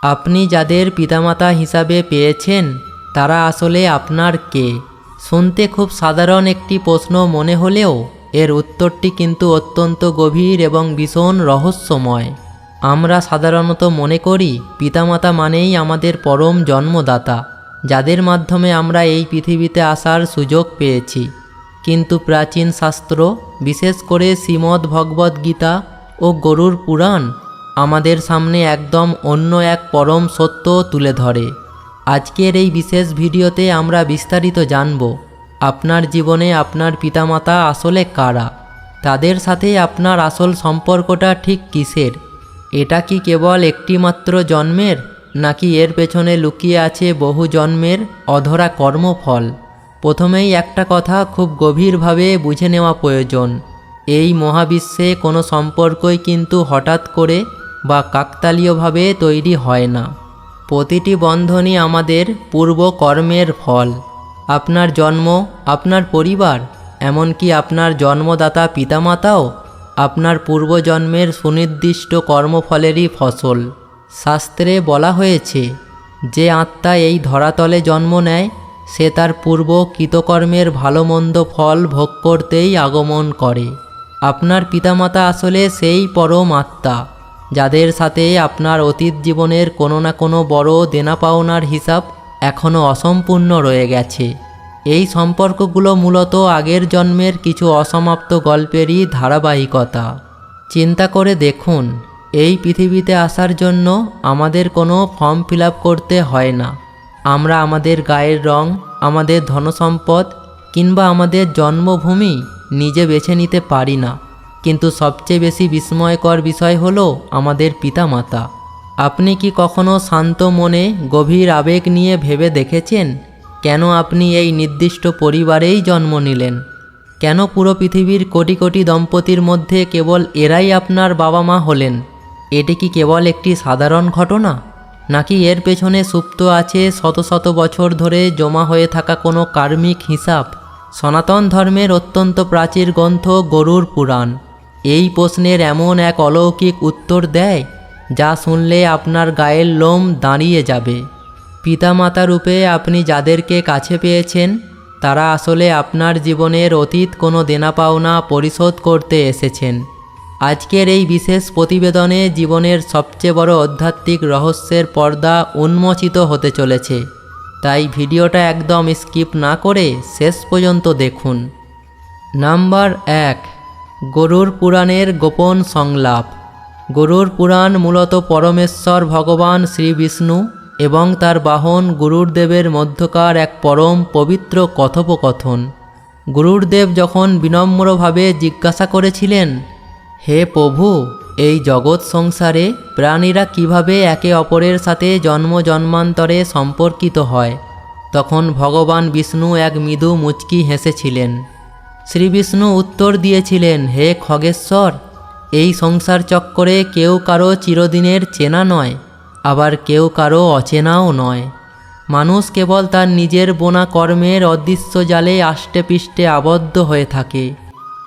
আপনি যাদের পিতামাতা হিসাবে পেয়েছেন তারা আসলে আপনার কে? শুনতে খুব সাধারণ একটি প্রশ্ন মনে হলেও এর উত্তরটি কিন্তু অত্যন্ত গভীর এবং ভীষণ রহস্যময়। আমরা সাধারণত মনে করি পিতামাতা মানেই আমাদের পরম জন্মদাতা, যাদের মাধ্যমে আমরা এই পৃথিবীতে আসার সুযোগ পেয়েছি। কিন্তু প্রাচীন শাস্ত্র, বিশেষ করে শ্রীমদ্ ভগবদ্ গীতা ও গরুড় পুরাণ আমাদের সামনে একদম অন্য এক পরম সত্য তুলে ধরে। আজকের এই বিশেষ ভিডিওতে আমরা বিস্তারিত জানব আপনার জীবনে আপনার পিতামাতা আসলে কারা, তাদের সাথে আপনার আসল সম্পর্কটা ঠিক কিসের, এটা কি কেবল একটিমাত্র জন্মের, নাকি এর পেছনে লুকিয়ে আছে বহু জন্মের অধরা কর্মফল। প্রথমেই একটা কথা খুব গভীরভাবে বুঝে নেওয়া প্রয়োজন। এই মহাবিশ্বে কোনো সম্পর্কই কিন্তু হঠাৎ করে বা কাকতালীয়ভাবে তৈরি হয় না। প্রতিটি বন্ধনই আমাদের পূর্ব কর্মের ফল। আপনার জন্ম, আপনার পরিবার, এমনকি আপনার জন্মদাতা পিতামাতাও আপনার পূর্বজন্মের সুনির্দিষ্ট কর্মফলেরই ফসল। শাস্ত্রে বলা হয়েছে, যে আত্মা এই ধরাতলে জন্ম নেয় সে তার পূর্ব কৃতকর্মের ভালো মন্দ ফল ভোগ করতেই আগমন করে। আপনার পিতামাতা আসলে সেই পরম আত্মা যাদের সাথে আপনার অতীত জীবনের কোনো না কোনো বড় দেনা পাওনার হিসাব এখনও অসম্পূর্ণ রয়ে গেছে। এই সম্পর্কগুলো মূলত আগের জন্মের কিছু অসমাপ্ত গল্পেরই ধারাবাহিকতা। চিন্তা করে দেখুন, এই পৃথিবীতে আসার জন্য আমাদের কোনো ফর্ম ফিল আপ করতে হয় না। আমরা আমাদের গায়ের রং, আমাদের ধনসম্পদ কিংবা আমাদের জন্মভূমি নিজে বেছে নিতে পারি না। কিন্তু সবচেয়ে বেশি বিস্ময়কর বিষয় হলো আমাদের পিতামাতা। আপনি কি কখনো শান্ত মনে গভীর আবেগ নিয়ে ভেবে দেখেছেন কেন আপনি এই নির্দিষ্ট পরিবারেই জন্ম নিলেন? কেন পুরো পৃথিবীর কোটি কোটি দম্পতির মধ্যে কেবল এরাই আপনার বাবা মা হলেন? এটি কি কেবল একটি সাধারণ ঘটনা, নাকি এর পেছনে সুপ্ত আছে শত শত বছর ধরে জমা হয়ে থাকা কোনো কার্মিক হিসাব? সনাতন ধর্মের অত্যন্ত প্রাচীন গ্রন্থ গরুড় পুরাণ এই প্রশ্নের এমন এক অলৌকিক উত্তর দেয় যা শুনলে আপনার গায়ের লোম দাঁড়িয়ে যাবে। পিতামাতা রূপে আপনি যাদেরকে কাছে পেয়েছেন তারা আসলে আপনার জীবনের অতীত কোনো দেনা পাওনা পরিশোধ করতে এসেছেন। আজকের এই বিশেষ প্রতিবেদনে জীবনের সবচেয়ে বড় আধ্যাত্মিক রহস্যের পর্দা উন্মোচিত হতে চলেছে, তাই ভিডিওটা একদম স্কিপ না করে শেষ পর্যন্ত দেখুন। নাম্বার 1, গরুড় পুরাণের গোপন সংলাপ। গরুড় পুরাণ মূলত পরমেশ্বর ভগবান শ্রী বিষ্ণু এবং তার বাহন গরুড়দেবের মধ্যকার এক পরম পবিত্র কথোপকথন। গরুড়দেব যখন বিনম্রভাবে জিজ্ঞাসা করেছিলেন, হে প্রভু, এই জগৎ সংসারে প্রাণীরা কিভাবে একে অপরের সাথে জন্ম জন্মান্তরে সম্পর্কিত হয়, তখন ভগবান বিষ্ণু এক মৃদু মুচকি হেসেছিলেন। শ্রী বিষ্ণু উত্তর দিয়েছিলেন, হে খগেশ্বর, এই সংসার চক্করে কেউ কারো চিরদিনের চেনা নয়, আবার কেউ কারো অচেনাও নয়। মানুষ কেবল তার নিজের বোনা কর্মের অদৃশ্য জালে আষ্টে পৃষ্ঠে আবদ্ধ হয়ে থাকে।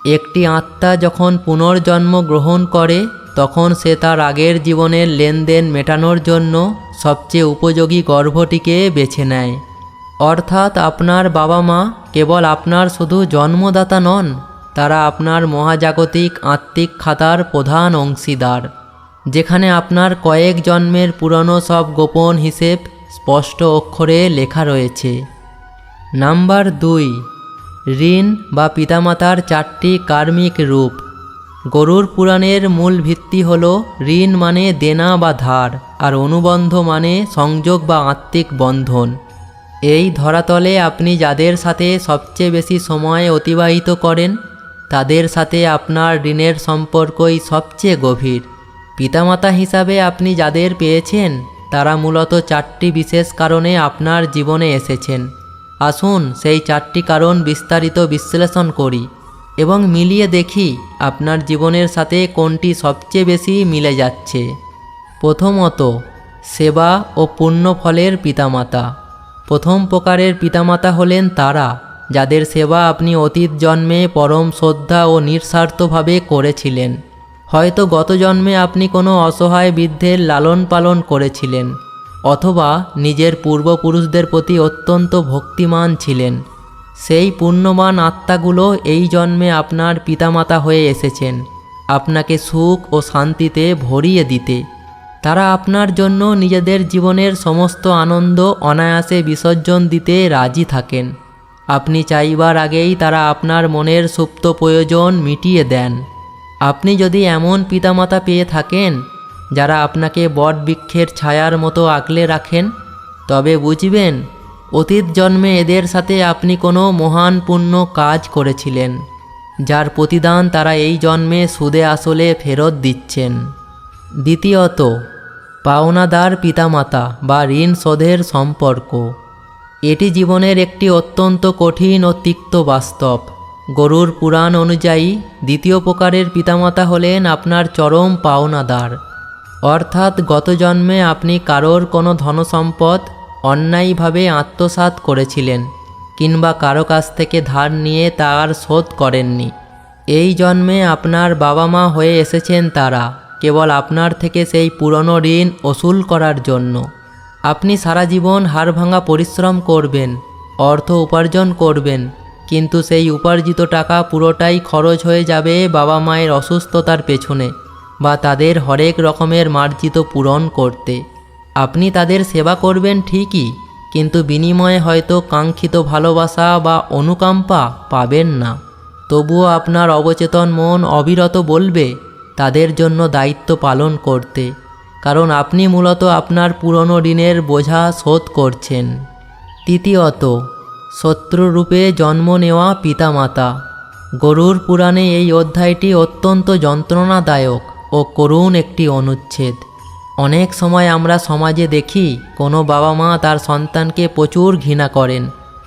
একটি আত্মা যখন পুনর্জন্ম গ্রহণ করে তখন সে তার আগের জীবনের লেনদেন মেটানোর জন্য সবচেয়ে উপযোগী গর্ভটিকে বেছে নেয়। অর্থাৎ আপনার বাবা মা কেবল আপনার শুধু জন্মদাতা নন, তারা আপনার মহাজাগতিক আত্মিক খাতার প্রধান অংশীদার, যেখানে আপনার কয়েক জন্মের পুরনো সব গোপন হিসেব স্পষ্ট অক্ষরে লেখা রয়েছে। নাম্বার 2, ঋণ বা পিতামাতার 4টি কার্মিক রূপ। গরুড় পুরাণের মূল ভিত্তি হল ঋণ মানে দেনা বা ধার, আর অনুবন্ধ মানে সংযোগ বা আত্মিক বন্ধন। এই ধরাতলে আপনি যাদের সাথে সবচেয়ে বেশি সময় অতিবাহিত করেন তাদের সাথে আপনার ঋণের সম্পর্কই সবচেয়ে গভীর। পিতামাতা হিসাবে আপনি যাদের পেয়েছেন তারা মূলত 4টি বিশেষ কারণে আপনার জীবনে এসেছেন। আসুন সেই 4টি কারণ বিস্তারিত বিশ্লেষণ করি এবং মিলিয়ে দেখি আপনার জীবনের সাথে কোনটি সবচেয়ে বেশি মিলে যাচ্ছে। প্রথমত, সেবা ও পুণ্যফলের পিতামাতা। প্রথম প্রকারের পিতামাতা হলেন তারা যাদের সেবা আপনি অতীত জন্মে পরম শ্রদ্ধা ও নিঃস্বার্থভাবে করেছিলেন। হয়তো গত জন্মে আপনি কোনো অসহায় বৃদ্ধের লালন পালন করেছিলেন, অথবা নিজের পূর্বপুরুষদের প্রতি অত্যন্ত ভক্তিমান ছিলেন। সেই পুণ্যবান আত্মাগুলো এই জন্মে আপনার পিতামাতা হয়ে এসেছেন আপনাকে সুখ ও শান্তিতে ভরিয়ে দিতে। তারা আপনার জন্য নিজেদের জীবনের সমস্ত আনন্দ অনায়াসে বিসর্জন দিতে রাজি থাকেন। আপনি চাইবার আগেই তারা আপনার মনের সুপ্ত প্রয়োজন মিটিয়ে দেন। আপনি যদি এমন পিতামাতা পেয়ে থাকেন যারা আপনাকে বটবৃক্ষের ছায়ার মতো আগলে রাখেন, তবে বুঝবেন অতীত জন্মে এদের সাথে আপনি কোনো মহান পুণ্য কাজ করেছিলেন, যার প্রতিদান তারা এই জন্মে সুদে আসলে ফেরত দিচ্ছেন। দ্বিতীয়ত, পাওনাদার পিতামাতা বা ঋণ শোধের সম্পর্ক। এটি জীবনের একটি অত্যন্ত কঠিন ও তিক্ত বাস্তব। গরুর পুরাণ অনুযায়ী দ্বিতীয় প্রকারের পিতামাতা হলেন আপনার চরম পাওনাদার। অর্থাৎ গত জন্মে আপনি কারোর কোনো ধনসম্পদ অন্যায়ভাবে আত্মসাৎ করেছিলেন, কিংবা কারো কাছ থেকে ধার নিয়ে তার শোধ করেননি। এই জন্মে আপনার বাবা মা হয়ে এসেছেন তারা কেবল আপনার থেকে সেই পুরনো ঋণ ওসুল করার জন্য। আপনি সারা জীবন হাড়ভাঙা পরিশ্রম করবেন, অর্থ উপার্জন করবেন, কিন্তু সেই উপার্জিত টাকা পুরোটাই খরচ হয়ে যাবে বাবা মায়ের অসুস্থতার পেছনে বা তাদের হরেক রকমের মার্জিত পূরণ করতে। আপনি তাদের সেবা করবেন ঠিকই, কিন্তু বিনিময়ে হয়তো কাঙ্ক্ষিত ভালোবাসা বা অনুকম্পা পাবেন না। তবুও আপনার অবচেতন মন অবিরত বলবে তাদের জন্য দায়িত্ব পালন করতে, কারণ আপনি মূলত আপনার পুরনো ঋণের বোঝা শোধ করছেন। তৃতীয়ত, শত্রুরূপে জন্ম নেওয়া পিতামাতা। গরুর পুরাণে এই অধ্যায়টি অত্যন্ত যন্ত্রণাদায়ক ও করুণ একটি অনুচ্ছেদ। অনেক সময় আমরা সমাজে দেখি কোনো বাবা মা তার সন্তানকে প্রচুর ঘৃণা করেন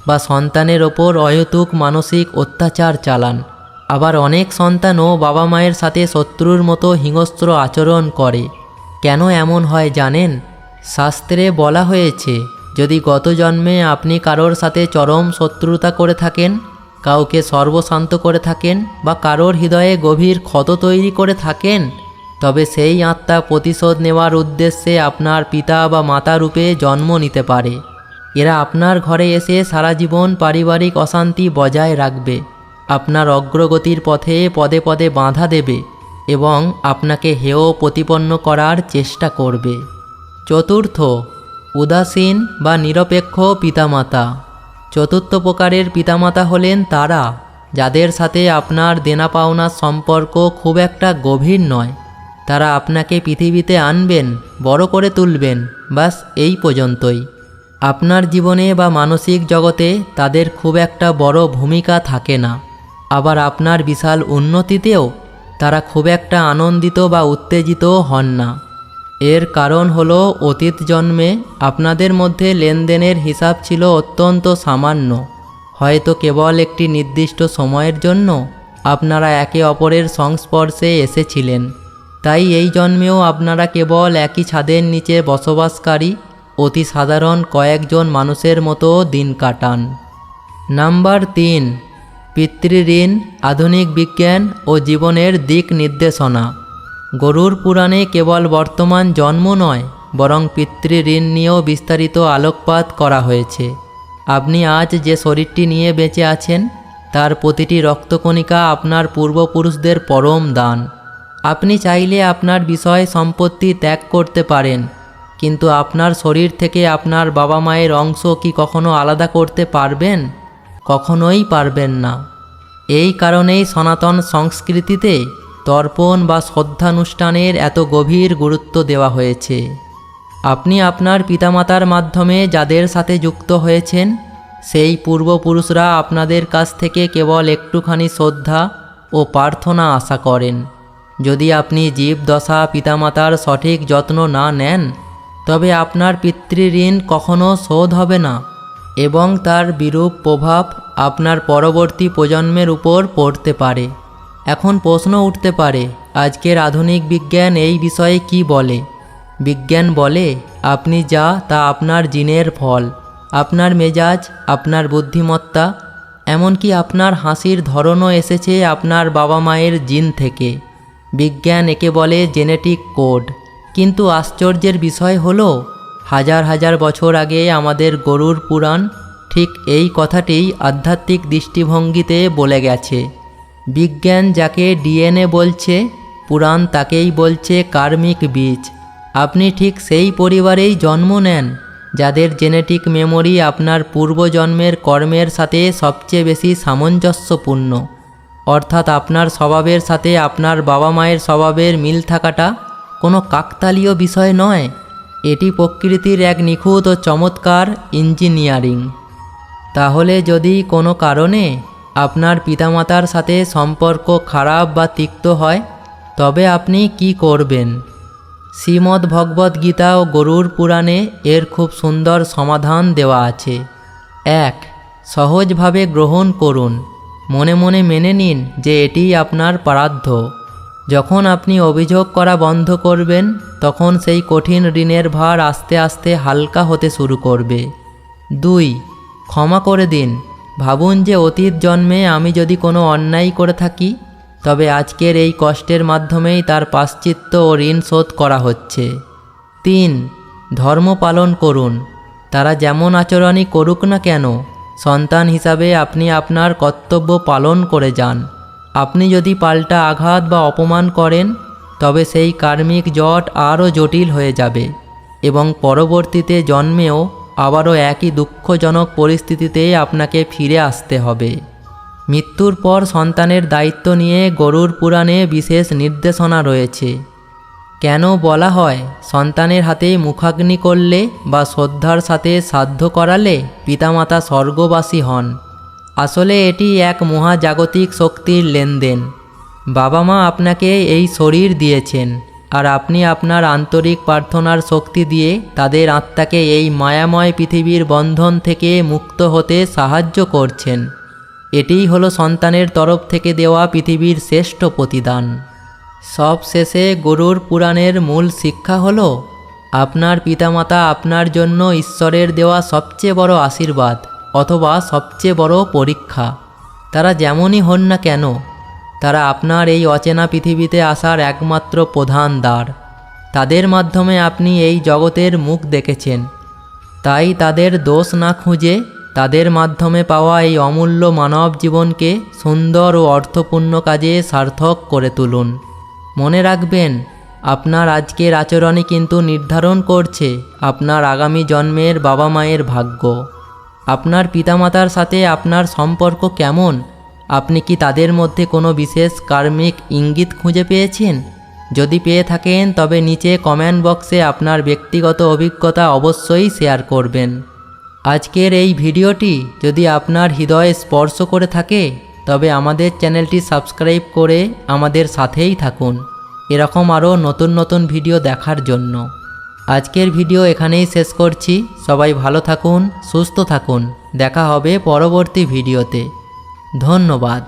বা সন্তানের ওপর অহেতুক মানসিক অত্যাচার চালান। আবার অনেক সন্তানও বাবা মায়ের সাথে শত্রুর মতো হিংস্র আচরণ করে। কেন এমন হয় জানেন? শাস্ত্রে বলা হয়েছে, যদি গত জন্মে আপনি কারোর সাথে চরম শত্রুতা করে থাকেন, কাউকে সর্বশান্ত করে থাকেন বা কারোর হৃদয়ে গভীর ক্ষত তৈরি করে থাকেন, তবে সেই আত্মা প্রতিশোধ নেওয়ার উদ্দেশ্যে আপনার পিতা বা মাতা রূপে জন্ম নিতে পারে। এরা আপনার ঘরে এসে সারা জীবন পারিবারিক অশান্তি বজায় রাখবে, আপনার অগ্রগতির পথে পদে পদে বাধা দেবে এবং আপনাকে হেয় প্রতিপন্ন করার চেষ্টা করবে। চতুর্থ, উদাসীন বা নিরপেক্ষ পিতামাতা। চতুর্থ প্রকারের পিতামাতা হলেন তারা যাদের সাথে আপনার দেনা পাওনার সম্পর্ক খুব একটা গভীর নয়। তারা আপনাকে পৃথিবীতে আনবেন, বড় করে তুলবেন, বাস এই পর্যন্তই। আপনার জীবনে বা মানসিক জগতে তাদের খুব একটা বড় ভূমিকা থাকে না। আবার আপনার বিশাল উন্নতিতেও তারা খুব একটা আনন্দিত বা উত্তেজিত হন না। এর কারণ হলো অতীত জন্মে আপনাদের মধ্যে লেনদেনের হিসাব ছিল অত্যন্ত সামান্য। হয়তো কেবল একটি নির্দিষ্ট সময়ের জন্য আপনারা একে অপরের সংস্পর্শে এসেছিলেন। তাই এই জন্মেও আপনারা কেবল একই ছাদের নিচে বসবাসকারী অতি সাধারণ কয়েকজন মানুষের মতো দিন কাটান। নাম্বার 3, পিতৃঋণ, আধুনিক বিজ্ঞান ও জীবনের দিক নির্দেশনা। গরুর পুরাণে কেবল বর্তমান জন্ম নয়, বরং পিতৃঋণ নিয়েও বিস্তারিত আলোকপাত করা হয়েছে। আপনি আজ যে শরীরটি নিয়ে বেঁচে আছেন, তার প্রতিটি রক্তকণিকা আপনার পূর্বপুরুষদের পরম দান। আপনি চাইলে আপনার বিষয় সম্পত্তি ত্যাগ করতে পারেন, কিন্তু আপনার শরীর থেকে আপনার বাবা মায়ের অংশ কি কখনো আলাদা করতে পারবেন? কখনোই পারবেন না। এই কারণেই সনাতন সংস্কৃতিতে তর্পণ বা শ্রদ্ধানুষ্ঠানের এত গভীর গুরুত্ব দেওয়া হয়েছে। আপনি আপনার পিতামাতার মাধ্যমে যাদের সাথে যুক্ত হয়েছেন, সেই পূর্বপুরুষরা আপনাদের কাছ থেকে কেবল একটুখানি শ্রদ্ধা ও প্রার্থনা আশা করেন। যদি আপনি জীবদশা পিতামাতার সঠিক যত্ন না নেন, তবে আপনার পিতৃঋণ কখনো শোধ হবে না এবং তার বিরূপ প্রভাব আপনার পরবর্তী প্রজন্মের উপর পড়তে পারে। এখন প্রশ্ন উঠতে পারে, আজকের আধুনিক বিজ্ঞান এই বিষয়ে কি বলে? বিজ্ঞান বলে, আপনি যা তা আপনার জিনের ফল। আপনার মেজাজ, আপনার বুদ্ধিমত্তা, এমনকি আপনার হাসির ধরনও এসেছে আপনার বাবা মায়ের জিন থেকে। বিজ্ঞান একে বলে জেনেটিক কোড। কিন্তু আশ্চর্যের বিষয় হলো হাজার হাজার বছর আগে আমাদের গরুড় পুরাণ ঠিক এই কথাটিই আধ্যাত্মিক দৃষ্টিভঙ্গিতে বলে গেছে। বিজ্ঞান যাকে ডিএনএ বলছে, পুরাণ তাকেই বলছে কার্মিক বীজ। আপনি ঠিক সেই পরিবারেই জন্ম নেন যাদের জেনেটিক মেমোরি আপনার পূর্বজন্মের কর্মের সাথে সবচেয়ে বেশি সামঞ্জস্যপূর্ণ। অর্থাৎ আপনার স্বভাবের সাথে আপনার বাবা মায়ের স্বভাবের মিল থাকাটা কোনো কাকতালীয় বিষয় নয়, এটি প্রকৃতির এক নিখুঁত ও চমৎকার ইঞ্জিনিয়ারিং। তাহলে যদি কোনো কারণে আপনার পিতামাতার সাথে সম্পর্ক খারাপ বা তিক্ত হয়, তবে আপনি কি করবেন? শ্রীমদ্ ভগবদ্ গীতা ও গরুড় পুরাণে এর খুব সুন্দর সমাধান দেওয়া আছে। 1. সহজভাবে গ্রহণ করুন। মনে মনে মেনে নিন যে এটিই আপনার প্রারব্ধ। যখন আপনি অভিযোগ করা বন্ধ করবেন, তখন সেই কঠিন ঋণের ভার আস্তে আস্তে হালকা হতে শুরু করবে। 2. ক্ষমা করে দিন। ভাবুন যে অতীত জন্মে আমি যদি কোনো অন্যায় করে থাকি, তবে আজকের এই কষ্টের মাধ্যমেই তার প্রায়শ্চিত্ত ও ঋণ শোধ করা হচ্ছে। 3. ধর্ম পালন করুন। তারা যেমন আচরণই করুক না কেন, সন্তান হিসাবে আপনি আপনার কর্তব্য পালন করে যান। আপনি যদি পাল্টা আঘাত বা অপমান করেন, তবে সেই কার্মিক জট আরও জটিল হয়ে যাবে এবং পরবর্তীতে জন্মেও আবারও একই দুঃখজনক পরিস্থিতিতে আপনাকে ফিরে আসতে হবে। মৃত্যুর পর সন্তানের দায়িত্ব নিয়ে গরুড় পুরাণে বিশেষ নির্দেশনা রয়েছে। কেন বলা হয় সন্তানের হাতে মুখাগ্নি করলে বা শ্রদ্ধার সাথে শ্রাদ্ধ করালে পিতামাতা স্বর্গবাসী হন? আসলে এটি এক মহাজাগতিক শক্তির লেনদেন। বাবা মা আপনাকে এই শরীর দিয়েছেন, আর আপনি আপনার আন্তরিক প্রার্থনার শক্তি দিয়ে তাদের আত্মাকে এই মায়াময় পৃথিবীর বন্ধন থেকে মুক্ত হতে সাহায্য করছেন। এটিই হলো সন্তানের তরফ থেকে দেওয়া পৃথিবীর শ্রেষ্ঠ প্রতিদান। সব শেষে গরুড় পুরাণের মূল শিক্ষা হলো আপনার পিতামাতা আপনার জন্য ঈশ্বরের দেওয়া সবচেয়ে বড় আশীর্বাদ অথবা সবচেয়ে বড় পরীক্ষা। তারা যেমনই হন না কেন, তারা আপনার এই অচেনা পৃথিবীতে আসার একমাত্র প্রধান দ্বার। তাদের মাধ্যমে আপনি এই জগতের মুখ দেখেছেন। তাই তাদের দোষ না খুঁজে তাদের মাধ্যমে পাওয়া এই অমূল্য মানব জীবনকে সুন্দর ও অর্থপূর্ণ কাজে সার্থক করে তুলুন। মনে রাখবেন, আপনার আজকের আচরণই কিন্তু নির্ধারণ করছে আপনার আগামী জন্মের বাবা মায়ের ভাগ্য। আপনার পিতামাতার সাথে আপনার সম্পর্ক কেমন? আপনি কি তাদের মধ্যে কোনো বিশেষ কার্মিক ইঙ্গিত খুঁজে পেয়েছেন? যদি পেয়ে থাকেন, তবে নিচে কমেন্ট বক্সে আপনার ব্যক্তিগত অভিজ্ঞতা অবশ্যই শেয়ার করবেন। আজকের এই ভিডিওটি যদি আপনার হৃদয়ে স্পর্শ করে থাকে, তবে আমাদের চ্যানেলটি সাবস্ক্রাইব করে আমাদের সাথেই থাকুন এরকম আরও নতুন নতুন ভিডিও দেখার জন্য। আজকের ভিডিও এখানেই শেষ করছি। সবাই ভালো থাকুন, সুস্থ থাকুন। দেখা হবে পরবর্তী ভিডিওতে। ধন্যবাদ।